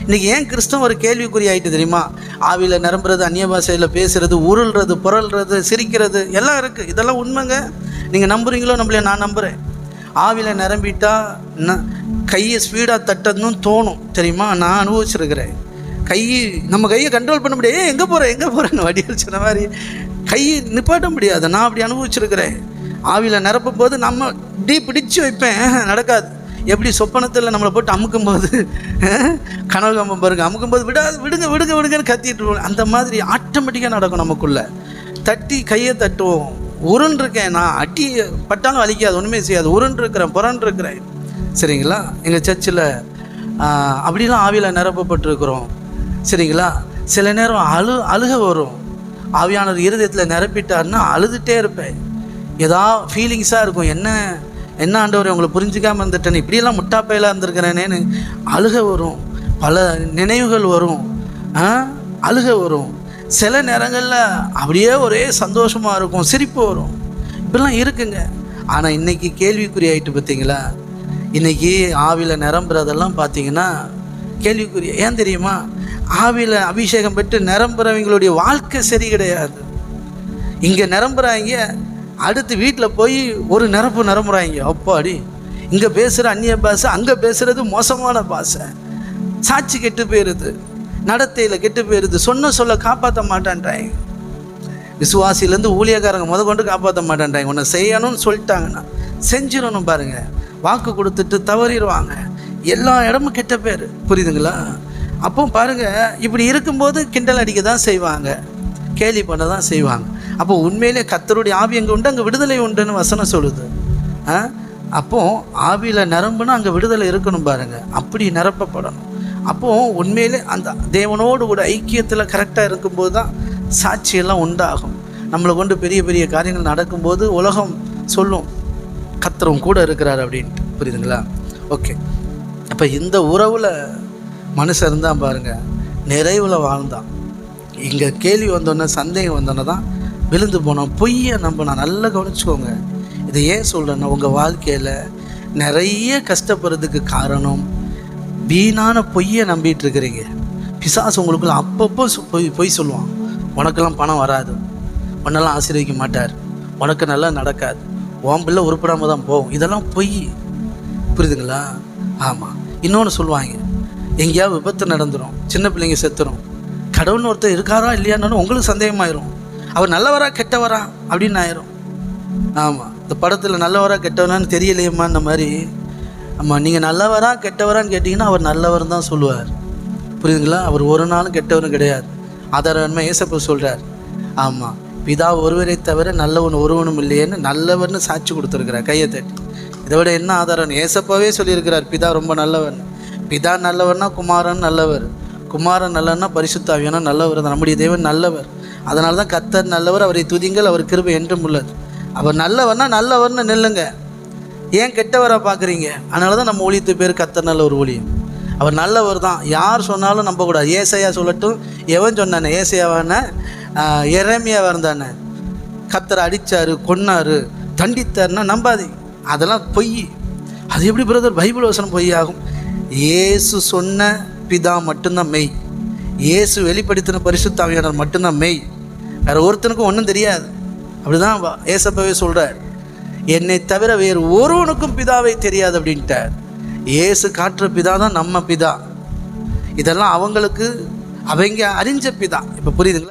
இன்றைக்கி ஏன் கிறிஸ்தவம் ஒரு கேள்விக்குறி ஆகிட்டு தெரியுமா? ஆவியில் நிரம்புறது, அந்நிய பாஷையில் பேசுகிறது, உருள்றது, புரள்றது, சிரிக்கிறது எல்லாம் இருக்குது. இதெல்லாம் உண்மைங்க. நீங்கள் நம்புறீங்களோ நம்மளைய நான் நம்புகிறேன். ஆவியில் நிரம்பிட்டா கையை ஸ்பீடாக தட்டணும்னு தோணும் தெரியுமா? நான் அனுபவிச்சிருக்கிறேன். நம்ம கையை கண்ட்ரோல் பண்ண முடியாது. எங்கே போகிறேன்னு வடிவல் சொன்ன மாதிரி கையை நிப்பாட்ட முடியாது. நான் அப்படி அனுபவிச்சிருக்கிறேன். ஆவியில் நிரப்பும் போது நம்ம இப்படி பிடிச்சி வைப்பேன், நடக்காது. எப்படி சொப்பனத்தில் நம்மளை போட்டு அமுக்கும்போது கனவு கம்பம் பாருங்க, அமுக்கும்போது விடுங்கன்னு கத்திட்டு அந்த மாதிரி ஆட்டோமேட்டிக்காக நடக்கும். நமக்குள்ளே தட்டி கையை தட்டுவோம். உருண்டிருக்கேன் நான், அட்டி பட்டாலும் வலிக்காது, ஒன்றுமே செய்யாது. உருண்டிருக்கிறேன், புரண்டிருக்கிறேன். சரிங்களா? எங்கள் சர்ச்சில் அப்படிலாம் ஆவியில் நிரப்பப்பட்டிருக்கிறோம். சரிங்களா? சில நேரம் அழுக வரும். ஆவியானவர் இருதயத்தில் நிரப்பிட்டாருன்னா அழுதுகிட்டே இருப்பேன். ஏதா ஃபீலிங்ஸாக இருக்கும். என்ன ஆண்டவரை உங்களை புரிஞ்சிக்காமல் இருந்துட்டேன்னு, இப்படியெல்லாம் முட்டாப்பையெல்லாம் இருந்திருக்கிறேனேன்னு அழுக வரும். பல நினைவுகள் வரும், அழுக வரும். சில நேரங்களில் அப்படியே ஒரே சந்தோஷமாக இருக்கும், சிரிப்பு வரும். இப்படிலாம் இருக்குங்க. ஆனால் இன்றைக்கி கேள்விக்குறி ஆகிட்டு பார்த்தீங்களா? இன்றைக்கி ஆவியில் நிரம்புறதெல்லாம் பார்த்தீங்கன்னா கேள்விக்குரிய. ஏன் தெரியுமா? ஆவியில் அபிஷேகம் பெற்று நிரம்புறவங்களுடைய வாழ்க்கை சரி கிடையாது. இங்கே நிரம்புறாங்க, அடுத்து வீட்டில் போய் ஒரு நிரம்புறாங்க. அப்பாடி, இங்கே பேசுகிற அந்நிய பாஷை, அங்கே பேசுகிறது மோசமான பாஷை. சாட்சி கெட்டு போயிடுது, நடத்தையில் கெட்டு போயிடுது. சொல்ல காப்பாற்ற மாட்டான்றாங்க. விசுவாசிலேருந்து ஊழியக்காரங்க கொண்டு காப்பாற்ற மாட்டான்றாங்க. உன்னை செய்யணும்னு சொல்லிட்டாங்கன்னா செஞ்சிடணும். பாருங்கள், வாக்கு கொடுத்துட்டு தவறிடுவாங்க. எல்லா இடமும் கெட்ட பேர். புரியுதுங்களா? அப்போ பாருங்கள், இப்படி இருக்கும்போது கிண்டல் அடிக்க தான் செய்வாங்க, கேலி பண்ண தான் செய்வாங்க. அப்போ உண்மையிலே கர்த்தருடைய ஆவி எங்கே உண்டு, அங்கே விடுதலை உண்டுன்னு வசனம் சொல்லுது. அப்போது ஆவியில் நிரம்புனா அங்கே விடுதலை இருக்கணும். பாருங்கள், அப்படி நிரப்பப்படணும். அப்போது உண்மையிலே அந்த தேவனோடு கூட ஐக்கியத்தில் கரெக்டாக இருக்கும்போது தான் சாட்சியெல்லாம் உண்டாகும். நம்மளை கொண்டு பெரிய பெரிய காரியங்கள் நடக்கும்போது உலகம் சொல்லும் கர்த்தரும் கூட இருக்கிறார் அப்படின்ட்டு. புரியுதுங்களா? ஓகே. அப்போ இந்த உறவில் மனுஷன் இருந்தால் பாருங்கள், நிறைவில் வாழ்ந்தான். இங்கே கேள்வி வந்தோன்னே, சந்தேகம் வந்தோன்னே தான் விழுந்து போனோம். பொய்யை நம்பினா. நல்லா கவனிச்சுக்கோங்க. இதை ஏன் சொல்கிறேன்னா, உங்கள் வாழ்க்கையில் நிறைய கஷ்டப்படுறதுக்கு காரணம் வீணான பொய்யை நம்பிட்டு இருக்கிறீங்க. பிசாசு உங்களுக்குள்ள அப்பப்போ பொய் சொல்லுவான். உனக்கெல்லாம் பணம் வராது, உன்னெல்லாம் ஆசீர்வதிக்க மாட்டார், உனக்கு நல்லா நடக்காது, உன் பிள்ளை உருப்படாமல் தான் போகும். இதெல்லாம் பொய். புரியுதுங்களா? ஆமாம். இன்னொன்று சொல்லுவாங்க, எங்கேயாவது விபத்து நடந்துடும், சின்ன பிள்ளைங்க செத்துரும், கடவுள்னு ஒருத்தர் இருக்காரா இல்லையான்னு உங்களுக்கு சந்தேகமாயிரும். அவர் நல்லவரா கெட்டவரா அப்படின்னு ஆயிரும். ஆமாம், இந்த படத்தில் நல்லவரா கெட்டவரான்னு தெரியலையம்மான்ற மாதிரி. ஆமாம், நீங்கள் நல்லவரா கெட்டவரான்னு கேட்டிங்கன்னா அவர் நல்லவர் தான் சொல்லுவார். புரியுதுங்களா? அவர் ஒரு நாளும் கெட்டவரும் கிடையாது. ஆதாரமாக ஏசப்பா சொல்கிறார். ஆமாம், பிதா ஒருவரை தவிர நல்லவன் ஒருவனும் இல்லையேன்னு நல்லவர்னு சாட்சி கொடுத்துருக்கிறார். கையை தட்டி. இதை விட என்ன ஆதாரம்? ஏசப்பாவே சொல்லியிருக்கிறார், பிதா ரொம்ப நல்லவன். பிதா நல்லவர்னா குமாரன் நல்லவர், குமாரன் நல்லவர்னா பரிசுத்த ஆவியானவர் நல்லவர். நம்முடைய தேவன் நல்லவர். அதனால தான் கர்த்தர் நல்லவர், அவரை துதிங்கள், அவர் கிருபை என்றும் உள்ளது. அவர் நல்லவர்னா நல்லவர்னு நில்லுங்க. ஏன் கெட்டவராக பார்க்குறீங்க? அதனால தான் நம்ம ஊழியத்து பேர் கர்த்தர் நல்ல ஒரு ஊழியம். அவர் நல்லவர் தான். யார் சொன்னாலும் நம்பக்கூடாது. ஏசையா சொல்லட்டும், எவன் சொன்னானே? ஏசையாவான எரேமியாவாக இருந்தானே, கர்த்தர் அடித்தார், கொன்னார், தண்டித்தார்னா நம்பாதே. அதெல்லாம் பொய். அது எப்படி பிரதர் பைபிள் வசனம் பொய் ஆகும்? இயேசு சொன்ன பிதா மட்டும்தான் மெய். இயேசு வெளிப்படுத்தின பரிசுத்த ஆவியானவர் மட்டும்தான் மெய். வேறு ஒருத்தனுக்கும் ஒன்றும் தெரியாது. அப்படி தான் ஏசப்பாவே சொல்கிறார், என்னை தவிர வேறு ஒருவனுக்கும் பிதாவை தெரியாது அப்படின்ட்டார். இயேசு காட்டுற பிதா தான் நம்ம பிதா. இதெல்லாம் அவங்க அறிஞ்ச பிதா. இப்போ புரியுதுங்களா?